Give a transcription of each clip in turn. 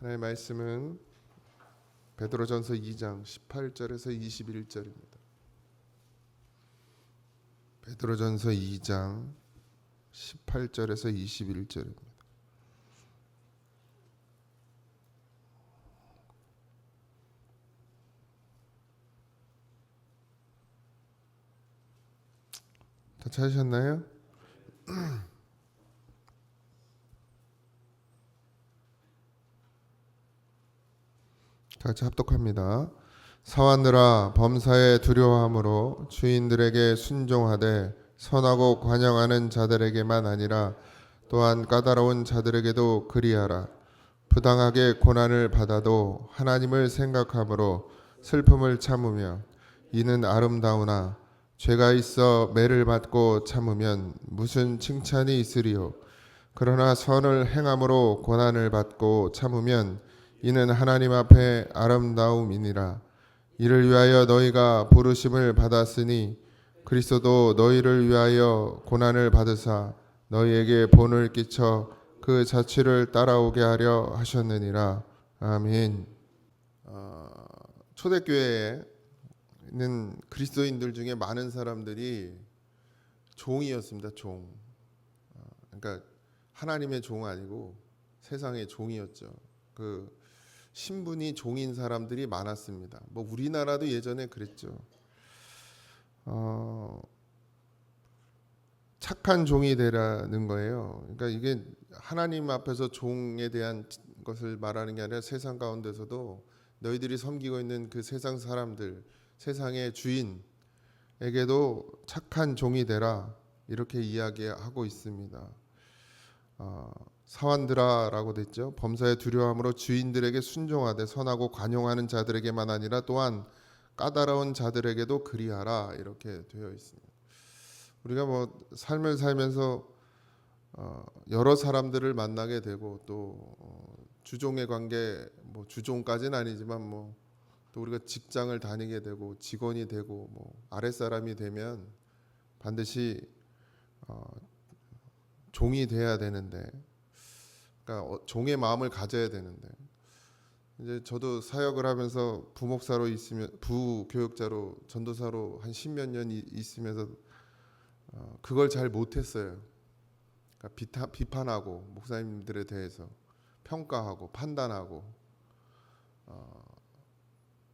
하나님의 말씀은 베드로전서 2장 18절에서 21절입니다. 베드로전서 2장 18절에서 21절입니다. 다 찾으셨나요? 다 같이 합독합니다. 사환들아, 범사에 두려워함으로 주인들에게 순종하되 선하고 관영하는 자들에게만 아니라 또한 까다로운 자들에게도 그리하라. 부당하게 고난을 받아도 하나님을 생각함으로 슬픔을 참으며 이는 아름다우나 죄가 있어 매를 받고 참으면 무슨 칭찬이 있으리요. 그러나 선을 행함으로 고난을 받고 참으면 이는 하나님 앞에 아름다움이니라. 이를 위하여 너희가 부르심을 받았으니 그리스도도 너희를 위하여 고난을 받으사 너희에게 본을 끼쳐 그 자취를 따라오게 하려 하셨느니라. 아멘. 초대교회에는 그리스도인들 중에 많은 사람들이 종이었습니다. 종. 그러니까 하나님의 종 아니고 세상의 종이었죠. 그 신분이 종인 사람들이 많았습니다. 뭐 우리나라도 예전에 그랬죠. 착한 종이 되라는 거예요. 그러니까 이게 하나님 앞에서 종에 대한 것을 말하는 게 아니라 세상 가운데서도 너희들이 섬기고 있는 그 세상 사람들, 세상의 주인에게도 착한 종이 되라, 이렇게 이야기하고 있습니다. 사환들아라고 됐죠. 범사에 두려워함으로 주인들에게 순종하되 선하고 관용하는 자들에게만 아니라 또한 까다로운 자들에게도 그리하라, 이렇게 되어 있습니다. 우리가 뭐 삶을 살면서 여러 사람들을 만나게 되고 또 주종의 관계, 뭐 주종까지는 아니지만 뭐 또 우리가 직장을 다니게 되고 직원이 되고 뭐 아랫사람이 되면 반드시 종이 돼야 되는데, 그러니까 종의 마음을 가져야 되는데, 이제 저도 사역을 하면서 부목사로 있으면 부교육자로 전도사로 한 10몇 년 있으면서 그걸 잘 못했어요. 그러니까 비판하고 목사님들에 대해서 평가하고 판단하고,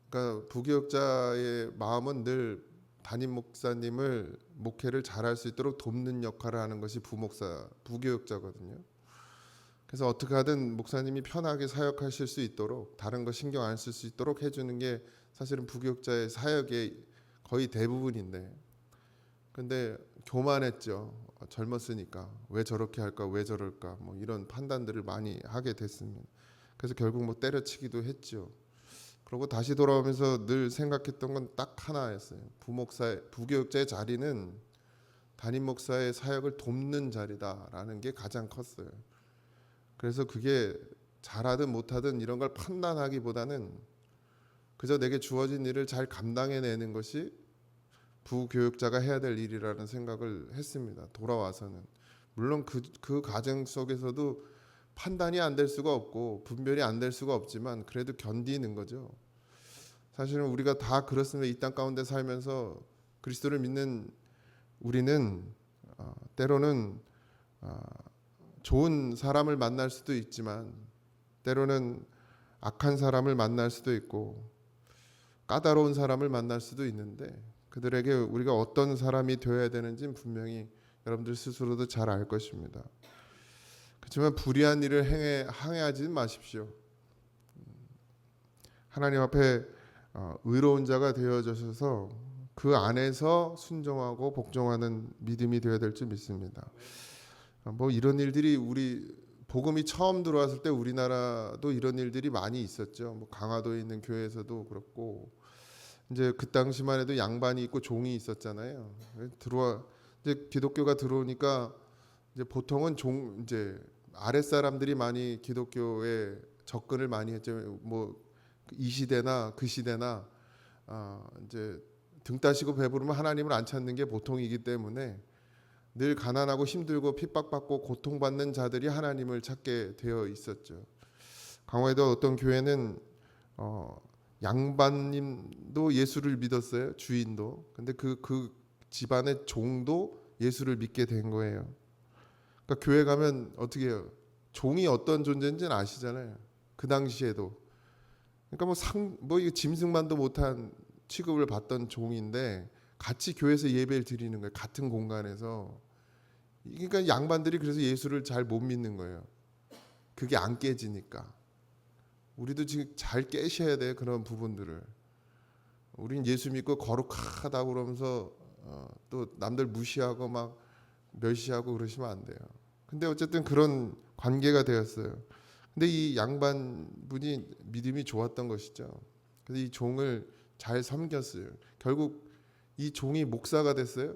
그러니까 부교육자의 마음은 늘 담임 목사님을 목회를 잘할 수 있도록 돕는 역할을 하는 것이 부교육자거든요. 그래서 어떻게 하든 목사님이 편하게 사역하실 수 있도록, 다른 거 신경 안 쓸 수 있도록 해주는 게 사실은 부교육자의 사역의 거의 대부분인데, 근데 교만했죠. 젊었으니까 왜 저렇게 할까, 왜 저럴까, 뭐 이런 판단들을 많이 하게 됐습니다. 그래서 결국 뭐 때려치기도 했죠. 그리고 다시 돌아오면서 늘 생각했던 건 딱 하나였어요. 부교육자의 자리는 담임 목사의 사역을 돕는 자리다라는 게 가장 컸어요. 그래서 그게 잘하든 못하든 이런 걸 판단하기보다는 그저 내게 주어진 일을 잘 감당해내는 것이 부교육자가 해야 될 일이라는 생각을 했습니다. 돌아와서는. 물론 그 과정 속에서도 판단이 안 될 수가 없고 분별이 안 될 수가 없지만 그래도 견디는 거죠. 사실은 우리가 다 그렇습니다. 이 땅 가운데 살면서 그리스도를 믿는 우리는 때로는 좋은 사람을 만날 수도 있지만 때로는 악한 사람을 만날 수도 있고 까다로운 사람을 만날 수도 있는데, 그들에게 우리가 어떤 사람이 되어야 되는지는 분명히 여러분들 스스로도 잘 알 것입니다. 그렇지만 불의한 일을 행하지 마십시오. 하나님 앞에 의로운 자가 되어주셔서 그 안에서 순종하고 복종하는 믿음이 되어야 될 줄 믿습니다. 뭐 이런 일들이 우리 복음이 처음 들어왔을 때 우리나라도 이런 일들이 많이 있었죠. 뭐 강화도에 있는 교회에서도 그렇고, 이제 그 당시만 해도 양반이 있고 종이 있었잖아요. 이제 기독교가 들어오니까 이제 보통은 이제 아랫 사람들이 많이 기독교에 접근을 많이 했죠. 뭐 이 시대나 그 시대나 이제 등 따시고 배부르면 하나님을 안 찾는 게 보통이기 때문에 늘 가난하고 힘들고 핍박받고 고통받는 자들이 하나님을 찾게 되어 있었죠. 강화에도 어떤 교회는 양반님도 예수를 믿었어요. 주인도. 근데 그 집안의 종도 예수를 믿게 된 거예요. 그러니까 교회 가면 어떻게 해요? 종이 어떤 존재인지는 아시잖아요. 그 당시에도. 그러니까 뭐 이거 짐승만도 못한 취급을 받던 종인데 같이 교회에서 예배를 드리는 거예요. 같은 공간에서. 그러니까 양반들이 그래서 예수를 잘 못 믿는 거예요. 그게 안 깨지니까. 우리도 지금 잘 깨셔야 돼요. 그런 부분들을. 우린 예수 믿고 거룩하다고 그러면서 또 남들 무시하고 막 멸시하고 그러시면 안 돼요. 근데 어쨌든 그런 관계가 되었어요. 근데 이 양반분이 믿음이 좋았던 것이죠. 그래서 이 종을 잘 섬겼어요. 결국 이 종이 목사가 됐어요.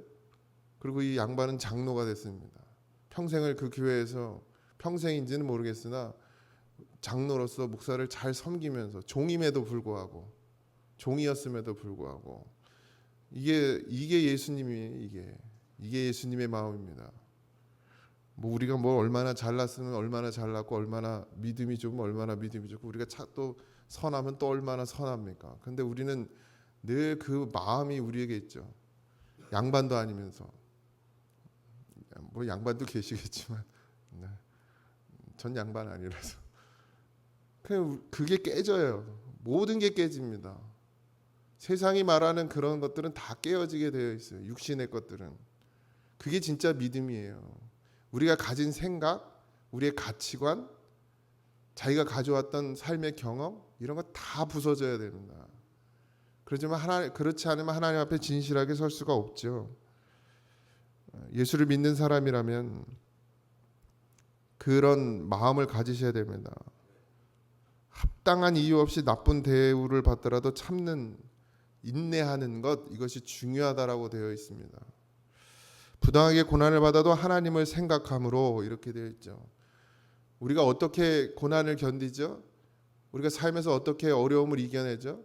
그리고 이 양반은 장로가 됐습니다. 평생을 그 교회에서 평생인지는 모르겠으나 장로로서 목사를 잘 섬기면서 종임에도 불구하고 종이었음에도 불구하고 이게 예수님이 이게 예수님의 마음입니다. 뭐 우리가 뭐 얼마나 잘났으면 얼마나 잘났고 얼마나 믿음이 좋으면 얼마나 믿음이 좋고 우리가 또 선하면 또 얼마나 선합니까? 근데 우리는 늘 그 마음이 우리에게 있죠. 양반도 아니면서 뭐 양반도 계시겠지만 네. 전 양반 아니라서 그게 깨져요. 모든 게 깨집니다. 세상이 말하는 그런 것들은 다 깨어지게 되어 있어요. 육신의 것들은. 그게 진짜 믿음이에요. 우리가 가진 생각, 우리의 가치관, 자기가 가져왔던 삶의 경험 이런 거 다 부서져야 됩니다. 그렇지 않으면 하나님 앞에 진실하게 설 수가 없죠. 예수를 믿는 사람이라면 그런 마음을 가지셔야 됩니다. 합당한 이유 없이 나쁜 대우를 받더라도 참는 인내하는 것 이것이 중요하다라고 되어 있습니다. 부당하게 고난을 받아도 하나님을 생각함으로 이렇게 되어 있죠. 우리가 어떻게 고난을 견디죠? 우리가 삶에서 어떻게 어려움을 이겨내죠?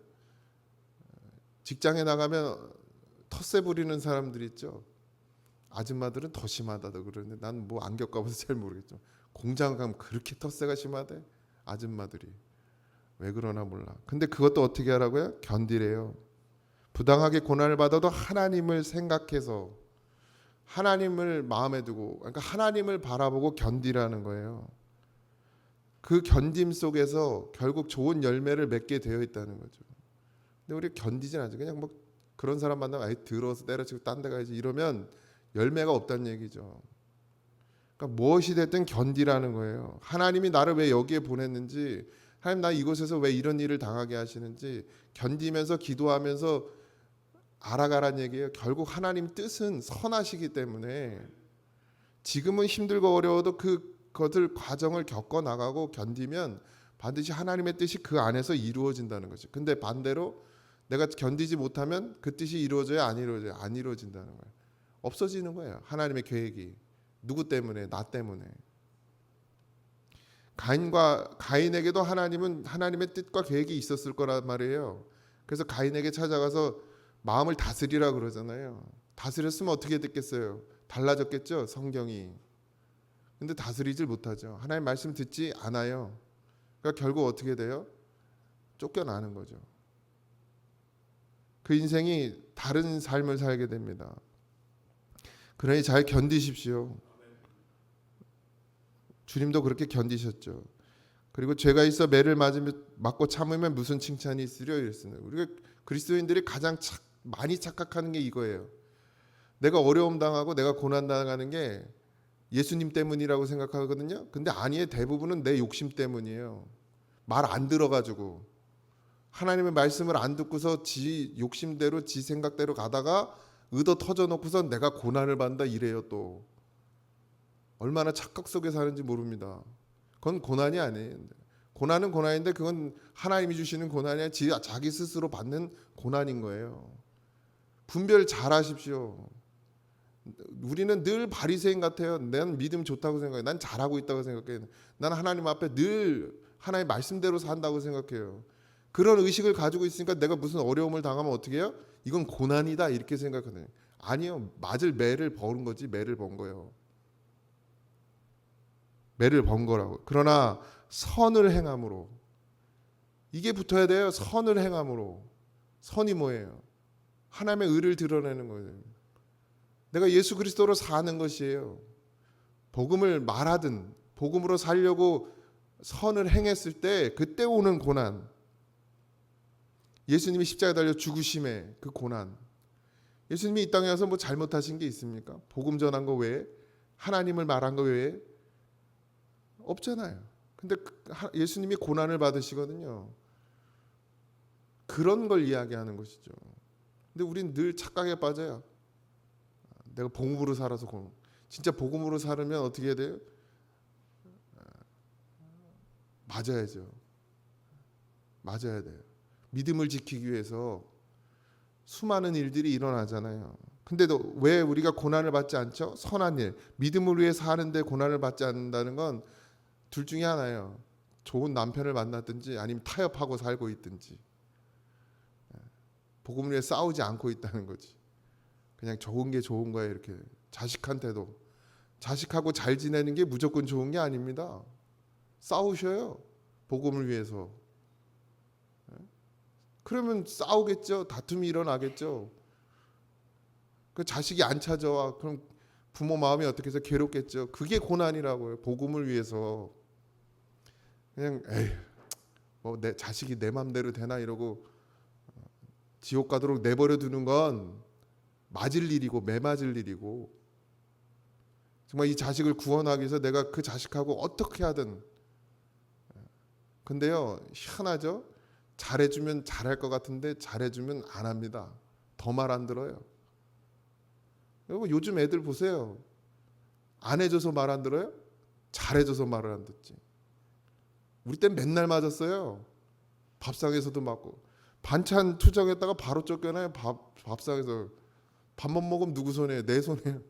직장에 나가면 텃세 부리는 사람들 있죠. 아줌마들은 더 심하다고 그러는데 난 뭐 안 겪어봐서 잘 모르겠죠. 공장 가면 그렇게 텃세가 심하대? 아줌마들이. 왜 그러나 몰라. 근데 그것도 어떻게 하라고요? 견디래요. 부당하게 고난을 받아도 하나님을 생각해서 하나님을 마음에 두고 그러니까 하나님을 바라보고 견디라는 거예요. 그 견딤 속에서 결국 좋은 열매를 맺게 되어 있다는 거죠. 근데 우리 견디진 않죠. 그냥 뭐 그런 사람 만나면 아예 들어서 때려치고 딴 데 가야지 이러면 열매가 없다는 얘기죠. 그러니까 무엇이 됐든 견디라는 거예요. 하나님이 나를 왜 여기에 보냈는지 하나님 나 이곳에서 왜 이런 일을 당하게 하시는지 견디면서 기도하면서 알아가란 얘기예요. 결국 하나님 뜻은 선하시기 때문에 지금은 힘들고 어려워도 그것을 과정을 겪어 나가고 견디면 반드시 하나님의 뜻이 그 안에서 이루어진다는 거죠. 근데 반대로 내가 견디지 못하면 그 뜻이 이루어져야 안 이루어져요. 안 이루어진다는 거예요. 없어지는 거예요. 하나님의 계획이. 누구 때문에? 나 때문에. 가인에게도 하나님은 하나님의 뜻과 계획이 있었을 거란 말이에요. 그래서 가인에게 찾아가서 마음을 다스리라 그러잖아요. 다스렸으면 어떻게 됐겠어요? 달라졌겠죠, 성경이. 근데 다스리질 못하죠. 하나님 말씀 듣지 않아요. 그러니까 결국 어떻게 돼요? 쫓겨나는 거죠. 그 인생이 다른 삶을 살게 됩니다. 그러니 잘 견디십시오. 주님도 그렇게 견디셨죠. 그리고 죄가 있어 매를 맞고 참으면 무슨 칭찬이 있으려 이랬습니다. 우리가 그리스도인들이 가장 많이 착각하는 게 이거예요. 내가 어려움 당하고 내가 고난 당하는 게 예수님 때문이라고 생각하거든요. 근데 아니에요. 대부분은 내 욕심 때문이에요. 말 안 들어가지고 하나님의 말씀을 안 듣고서 지 욕심대로 지 생각대로 가다가 의도 터져놓고서 내가 고난을 받는다 이래요. 또 얼마나 착각 속에 사는지 모릅니다. 그건 고난이 아니에요. 고난은 고난인데 그건 하나님이 주시는 고난이 아니라 자기 스스로 받는 고난인 거예요. 분별 잘 하십시오. 우리는 늘 바리새인 같아요. 난 믿음 좋다고 생각해요. 난 잘하고 있다고 생각해요. 난 하나님 앞에 늘 하나님의 말씀대로 산다고 생각해요. 그런 의식을 가지고 있으니까 내가 무슨 어려움을 당하면 어떻게 해요? 이건 고난이다 이렇게 생각하거든요. 아니요. 맞을 매를 버는 거지 매를 번 거예요. 매를 번거라고. 그러나 선을 행함으로, 이게 붙어야 돼요. 선을 행함으로. 선이 뭐예요? 하나님의 의를 드러내는 거예요. 내가 예수 그리스도로 사는 것이에요. 복음을 말하든 복음으로 살려고 선을 행했을 때 그때 오는 고난, 예수님이 십자가에 달려 죽으심의 그 고난, 예수님이 이 땅에 와서 뭐 잘못하신 게 있습니까? 복음 전한 거 외에, 하나님을 말한 거 외에 없잖아요. 근데 예수님이 고난을 받으시거든요. 그런 걸 이야기하는 것이죠. 근데 우린 늘 착각에 빠져요. 내가 복음으로 살아서 진짜 복음으로 살으면 어떻게 해야 돼요? 맞아야죠. 맞아야 돼요. 믿음을 지키기 위해서 수많은 일들이 일어나잖아요. 근데도 왜 우리가 고난을 받지 않죠? 선한 일, 믿음을 위해 사는데 고난을 받지 않는다는 건 둘 중에 하나예요. 좋은 남편을 만났든지 아니면 타협하고 살고 있든지, 복음을 위해 싸우지 않고 있다는 거지. 그냥 좋은 게 좋은 거예요. 이렇게 자식한테도, 자식하고 잘 지내는 게 무조건 좋은 게 아닙니다. 싸우셔요. 복음을 위해서. 그러면 싸우겠죠. 다툼이 일어나겠죠. 그 자식이 안 찾아와. 그럼 부모 마음이 어떻게 해서 괴롭겠죠. 그게 고난이라고요. 복음을 위해서. 그냥 에이, 뭐 내 자식이 내 맘대로 되나 이러고 지옥 가도록 내버려 두는 건 맞을 일이고 매맞을 일이고, 정말 이 자식을 구원하기 위해서 내가 그 자식하고 어떻게 하든. 근데요, 희한하죠? 잘해주면 잘할 것 같은데 잘해주면 안 합니다. 더 말 안 들어요. 여러분, 요즘 애들 보세요. 안 해줘서 말 안 들어요? 잘해줘서 말을 안 듣지. 우리 땐 맨날 맞았어요. 밥상에서도 맞고. 반찬 투정했다가 바로 쫓겨나요. 밥상에서. 밥만 먹으면 누구 손이에요? 내 손이에요.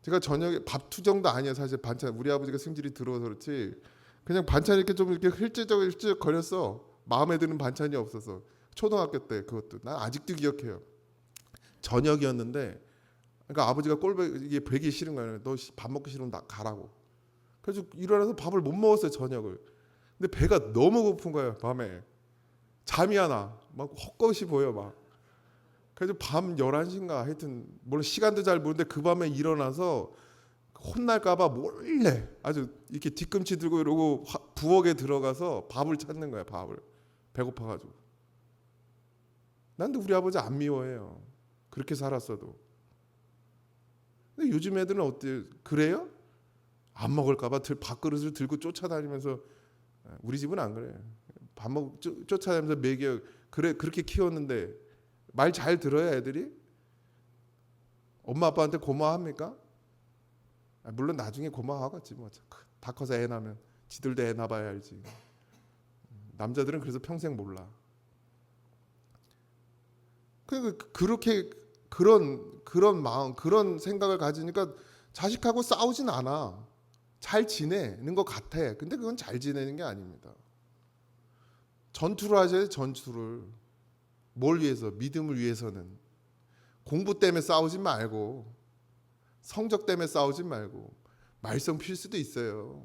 제가 저녁에 밥 투정도 아니에요. 사실 반찬, 우리 아버지가 승질이 들어서 그렇지, 그냥 반찬 이렇게 좀 이렇게 흘ጭ적 거렸어. 마음에 드는 반찬이 없어서. 초등학교 때 그것도 난 아직도 기억해요. 저녁이었는데, 그러니까 아버지가 이게 배기 싫은 거예요. 너 밥 먹기 싫으면 나 가라고. 그래서 일어나서 밥을 못 먹었어요, 저녁을. 근데 배가 너무 고픈 거예요, 밤에. 잠이 안 와. 막 헛것이 보여 막. 그래서 밤 11시인가 하여튼 물론 시간도 잘 모르는데 그 밤에 일어나서 혼날까 봐 몰래 아주 이렇게 뒤꿈치 들고 이러고 부엌에 들어가서 밥을 찾는 거야, 밥을. 배고파 가지고. 난 근데 우리 아버지 안 미워해요. 그렇게 살았어도. 근데 요즘 애들은 어때요? 그래요? 안 먹을까 봐 밥그릇을 들고 쫓아다니면서. 우리 집은 안 그래. 쫓아다니면서 먹여. 그래, 그렇게 키웠는데 말 잘 들어야 애들이? 엄마 아빠한테 고마워합니까? 물론 나중에 고마워하겠지 뭐. 다 커서 애 낳으면 지들도 애 낳아야 알지. 남자들은 그래서 평생 몰라. 그렇게 그런 마음, 그런 생각을 가지니까 자식하고 싸우진 않아. 잘 지내는 것 같아. 근데 그건 잘 지내는 게 아닙니다. 전투를 하셔야 돼, 전투를. 뭘 위해서? 믿음을 위해서는. 공부 때문에 싸우지 말고, 성적 때문에 싸우지 말고, 말썽 필 수도 있어요.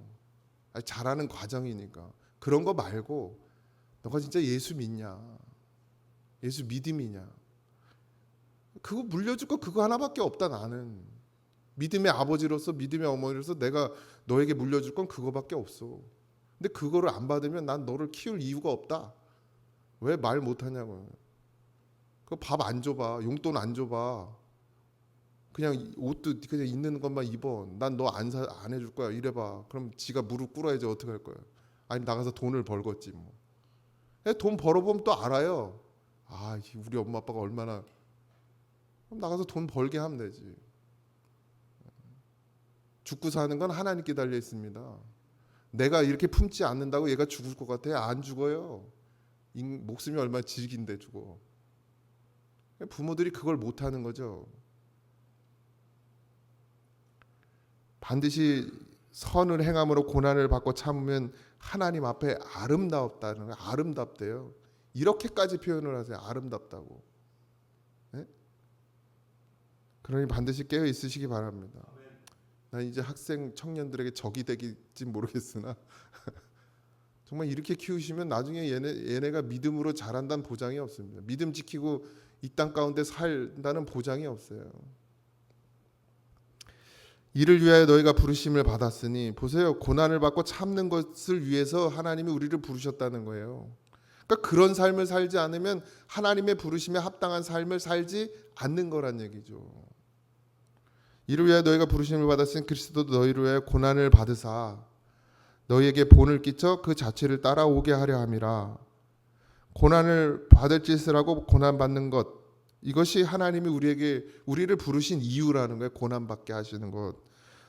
잘하는 과정이니까. 그런 거 말고, 너가 진짜 예수 믿냐? 예수 믿음이냐? 그거 물려줄 거 그거 하나밖에 없다, 나는. 믿음의 아버지로서, 믿음의 어머니로서 내가 너에게 물려줄 건 그거밖에 없어. 근데 그거를 안 받으면 난 너를 키울 이유가 없다. 왜 말 못하냐고. 그 밥 안 줘봐. 용돈 안 줘봐. 그냥 옷도 그냥 있는 것만 입어. 난 너 안 해줄 거야. 이래봐. 그럼 지가 무릎 꿇어야지. 어떻게 할 거야. 아니 나가서 돈을 벌겠지 뭐. 돈 벌어보면 또 알아요. 아, 우리 엄마 아빠가 얼마나. 그럼 나가서 돈 벌게 하면 되지. 죽고 사는 건 하나님께 달려 있습니다. 내가 이렇게 품지 않는다고 얘가 죽을 것 같아? 안 죽어요. 목숨이 얼마나 질긴데 죽어. 부모들이 그걸 못하는 거죠. 반드시 선을 행함으로 고난을 받고 참으면 하나님 앞에 아름답다는 거예요. 아름답대요. 이렇게까지 표현을 하세요. 아름답다고. 네? 그러니 반드시 깨어 있으시기 바랍니다. 난 이제 학생 청년들에게 적이 되길지 모르겠으나 정말 이렇게 키우시면 나중에 얘네가 믿음으로 자란다는 보장이 없습니다. 믿음 지키고 이 땅 가운데 살다는 보장이 없어요. 이를 위하여 너희가 부르심을 받았으니, 보세요, 고난을 받고 참는 것을 위해서 하나님이 우리를 부르셨다는 거예요. 그러니까 그런 삶을 살지 않으면 하나님의 부르심에 합당한 삶을 살지 않는 거란 얘기죠. 이를 위하여 너희가 부르심을 받았으니 그리스도도 너희를 위하여 고난을 받으사 너희에게 본을 끼쳐 그 자체를 따라오게 하려 함이라. 고난을 받을 짓을 하고 고난받는 것, 이것이 하나님이 우리를 부르신 이유라는 거예요. 고난받게 하시는 것,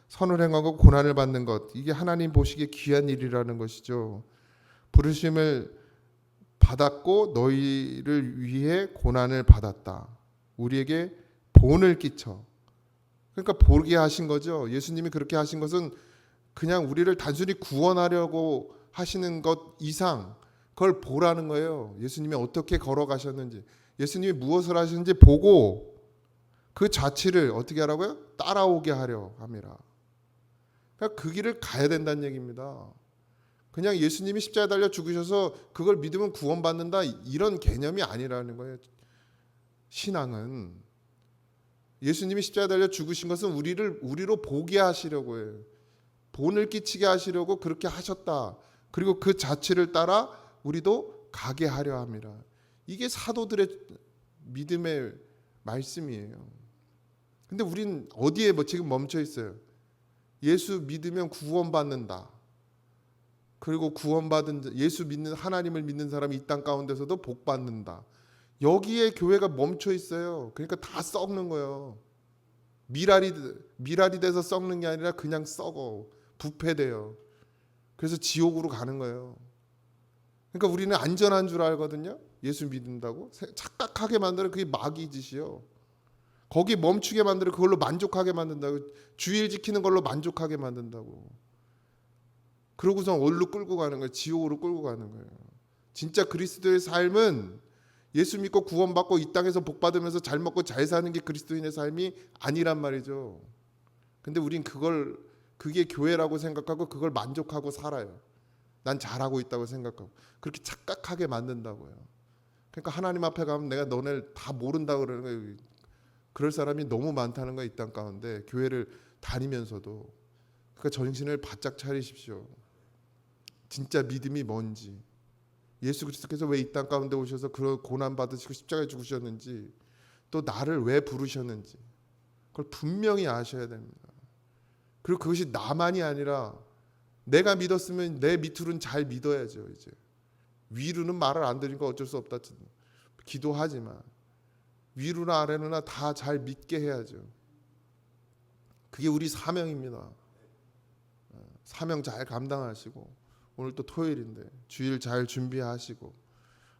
선을 행하고 고난을 받는 것, 이게 하나님 보시기에 귀한 일이라는 것이죠. 부르심을 받았고 너희를 위해 고난을 받았다. 우리에게 본을 끼쳐, 그러니까 보게 하신 거죠. 예수님이 그렇게 하신 것은 그냥 우리를 단순히 구원하려고 하시는 것 이상 그걸 보라는 거예요. 예수님이 어떻게 걸어가셨는지, 예수님이 무엇을 하셨는지 보고 그 자취를 어떻게 하라고요? 따라오게 하려 함이라. 그러니까 그 길을 가야 된다는 얘기입니다. 그냥 예수님이 십자가에 달려 죽으셔서 그걸 믿으면 구원받는다, 이런 개념이 아니라는 거예요. 신앙은 예수님이 십자가에 달려 죽으신 것은 우리로 보게 하시려고 해요. 본을 끼치게 하시려고 그렇게 하셨다. 그리고 그 자취를 따라 우리도 가게 하려 함이라. 이게 사도들의 믿음의 말씀이에요. 근데 우린 어디에 지금 멈춰 있어요? 예수 믿으면 구원받는다. 그리고 구원받은 예수 믿는 하나님을 믿는 사람이 이 땅 가운데서도 복 받는다. 여기에 교회가 멈춰 있어요. 그러니까 다 썩는 거예요. 미랄이 돼서 썩는 게 아니라 그냥 썩어. 부패돼요. 그래서 지옥으로 가는 거예요. 그러니까 우리는 안전한 줄 알거든요. 예수 믿는다고 착각하게 만드는 그게 마귀 짓이요. 거기 멈추게 만들어 그걸로 만족하게 만든다고. 주일 지키는 걸로 만족하게 만든다고. 그러고서 어디로 끌고 가는 거예요? 지옥으로 끌고 가는 거예요. 진짜 그리스도의 삶은 예수 믿고 구원받고 이 땅에서 복 받으면서 잘 먹고 잘 사는 게 그리스도인의 삶이 아니란 말이죠. 근데 우린 그게 교회라고 생각하고 그걸 만족하고 살아요. 난 잘하고 있다고 생각하고 그렇게 착각하게 만든다고요. 그러니까 하나님 앞에 가면 내가 너네를 다 모른다고 그러는 거예요. 그럴 사람이 너무 많다는 거예요. 이 땅 가운데 교회를 다니면서도. 그러니까 정신을 바짝 차리십시오. 진짜 믿음이 뭔지, 예수 그리스도께서 왜 이 땅 가운데 오셔서 그런 고난 받으시고 십자가에 죽으셨는지, 또 나를 왜 부르셨는지 그걸 분명히 아셔야 됩니다. 그리고 그것이 나만이 아니라 내가 믿었으면 내 밑으로는 잘 믿어야죠. 이제 위로는 말을 안 들으니까 어쩔 수 없다 기도하지만 위로나 아래나 다 잘 믿게 해야죠. 그게 우리 사명입니다. 사명 잘 감당하시고, 오늘 또 토요일인데 주일 잘 준비하시고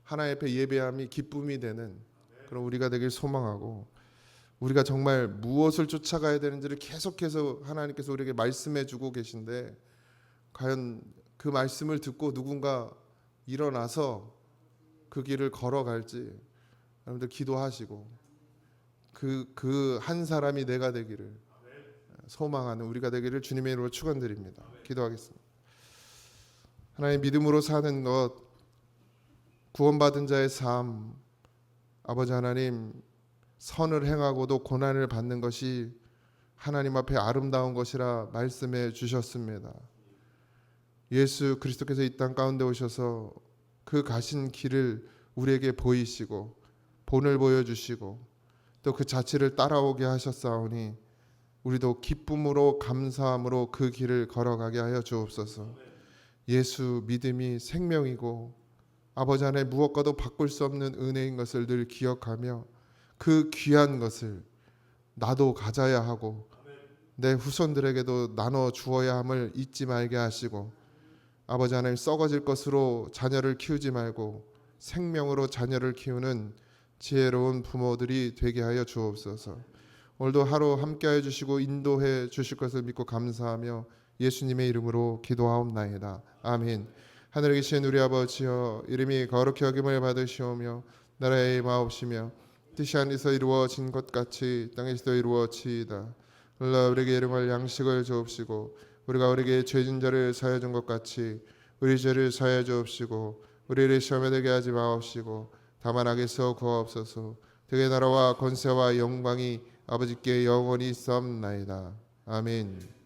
하나님 앞에 예배함이 기쁨이 되는 그런 우리가 되길 소망하고, 우리가 정말 무엇을 쫓아가야 되는지를 계속해서 하나님께서 우리에게 말씀해 주고 계신데, 과연 그 말씀을 듣고 누군가 일어나서 그 길을 걸어갈지 여러분들 기도하시고, 그 한 사람이 내가 되기를 소망하는 우리가 되기를 주님의 이름으로 축원드립니다. 기도하겠습니다. 하나님, 믿음으로 사는 것, 구원받은 자의 삶, 아버지 하나님, 선을 행하고도 고난을 받는 것이 하나님 앞에 아름다운 것이라 말씀해 주셨습니다. 예수 그리스도께서 이 땅 가운데 오셔서 그 가신 길을 우리에게 보이시고 본을 보여주시고 또 그 자취를 따라오게 하셨사오니 우리도 기쁨으로 감사함으로 그 길을 걸어가게 하여 주옵소서. 예수 믿음이 생명이고 아버지 안에 무엇과도 바꿀 수 없는 은혜인 것을 늘 기억하며 그 귀한 것을 나도 가져야 하고 내 후손들에게도 나눠 주어야 함을 잊지 말게 하시고, 아버지 하나님, 썩어질 것으로 자녀를 키우지 말고 생명으로 자녀를 키우는 지혜로운 부모들이 되게 하여 주옵소서. 오늘도 하루 함께하여 주시고 인도해 주실 것을 믿고 감사하며 예수님의 이름으로 기도하옵나이다. 아멘. 하늘에 계신 우리 아버지여, 이름이 거룩히 여김을 받으시오며 나라의 마옵시며 뜻이 하늘에서 이루어진 것 같이 땅에서도 이루어지이다. 흘러 우리에게 일용할 양식을 주옵시고 우리가 우리에게 죄진 자를 사하여 준 것 같이 우리 죄를 사하여 주옵시고 우리를 시험에 들게 하지 마옵시고 다만 악에서 구하옵소서. 되게 나라와 권세와 영광이 아버지께 영원히 있사옵나이다. 아멘.